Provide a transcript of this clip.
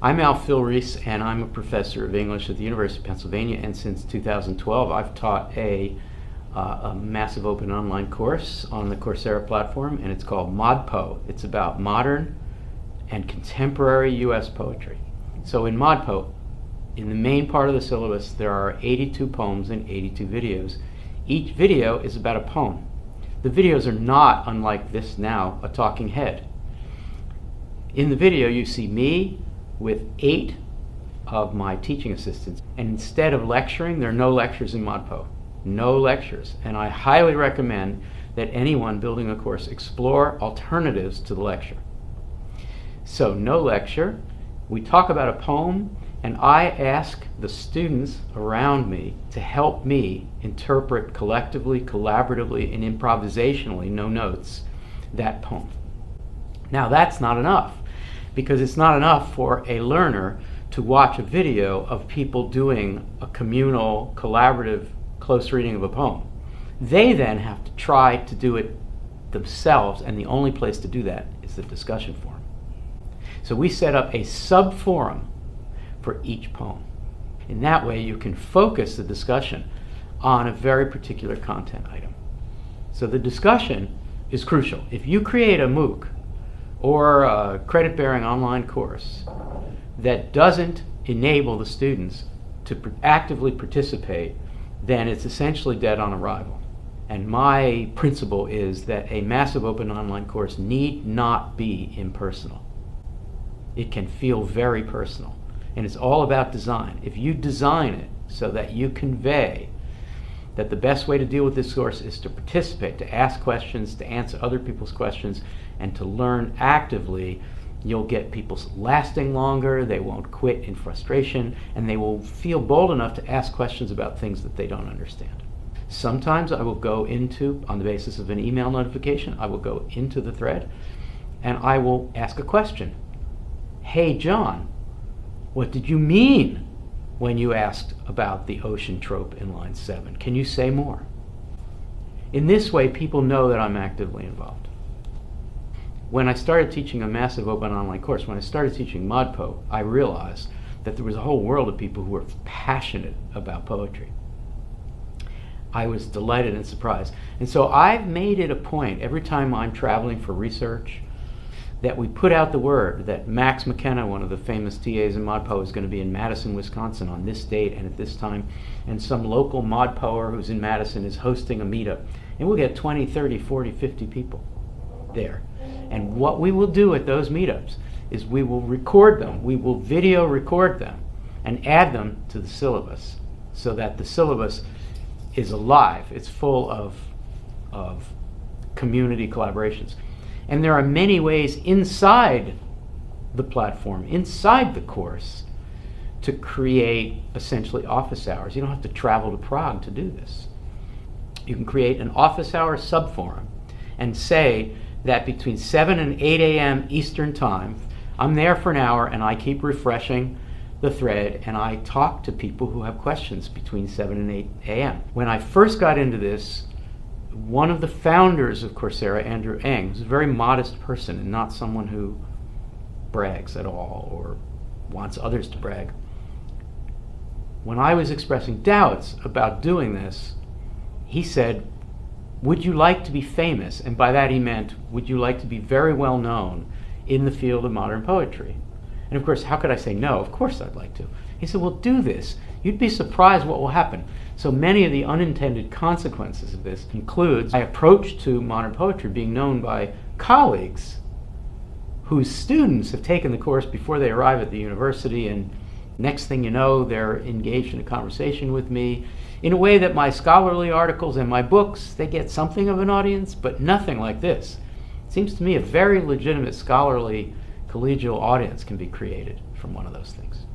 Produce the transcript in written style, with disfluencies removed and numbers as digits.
I'm Filreis, and I'm a professor of English at the University of Pennsylvania, and since 2012 I've taught a massive open online course on the Coursera platform, and it's called ModPo. It's about modern and contemporary US poetry. So in ModPo, in the main part of the syllabus, there are 82 poems and 82 videos. Each video is about a poem. The videos are not, unlike this now, a talking head. In the video you see me with 8 of my teaching assistants, and instead of lecturing, there are no lectures in ModPo. No lectures. And I highly recommend that anyone building a course explore alternatives to the lecture. So no lecture, we talk about a poem, and I ask the students around me to help me interpret collectively, collaboratively, and improvisationally, no notes, that poem. Now that's not enough, because it's not enough for a learner to watch a video of people doing a communal, collaborative, close reading of a poem. They then have to try to do it themselves, and the only place to do that is the discussion forum. So we set up a sub-forum for each poem. In that way you can focus the discussion on a very particular content item. So the discussion is crucial. If you create a MOOC or a credit-bearing online course that doesn't enable the students to actively participate, then it's essentially dead on arrival. And my principle is that a massive open online course need not be impersonal. It can feel very personal. And it's all about design. If you design it so that you convey that the best way to deal with this course is to participate, to ask questions, to answer other people's questions, and to learn actively, you'll get people lasting longer, they won't quit in frustration, and they will feel bold enough to ask questions about things that they don't understand. Sometimes I will go into, on the basis of an email notification, I will go into the thread and I will ask a question. Hey John, what did you mean when you asked about the ocean trope in line 7? Can you say more? In this way, people know that I'm actively involved. When I started teaching a massive open online course, when I started teaching ModPo, I realized that there was a whole world of people who were passionate about poetry. I was delighted and surprised. And so I've made it a point, every time I'm traveling for research, that we put out the word that Max McKenna, one of the famous TAs in ModPo, is going to be in Madison, Wisconsin on this date and at this time, and some local ModPoer who's in Madison is hosting a meetup. And we'll get 20, 30, 40, 50 people there. And what we will do at those meetups is we will record them, we will video record them, and add them to the syllabus so that the syllabus is alive. It's full of community collaborations. And there are many ways inside the platform, inside the course, to create essentially office hours. You don't have to travel to Prague to do this. You can create an office hour subforum and say that between 7 and 8 a.m. Eastern Time, I'm there for an hour and I keep refreshing the thread and I talk to people who have questions between 7 and 8 a.m. When I first got into this, one of the founders of Coursera, Andrew Ng, who's a very modest person and not someone who brags at all or wants others to brag. When I was expressing doubts about doing this, he said, would you like to be famous? And by that he meant, would you like to be very well known in the field of modern poetry? And of course, how could I say no? Of course I'd like to. He said, well, do this. You'd be surprised what will happen. So many of the unintended consequences of this includes my approach to modern poetry being known by colleagues whose students have taken the course before they arrive at the university, and next thing you know, they're engaged in a conversation with me in a way that my scholarly articles and my books, they get something of an audience, but nothing like this. It seems to me a very legitimate scholarly collegial audience can be created from one of those things.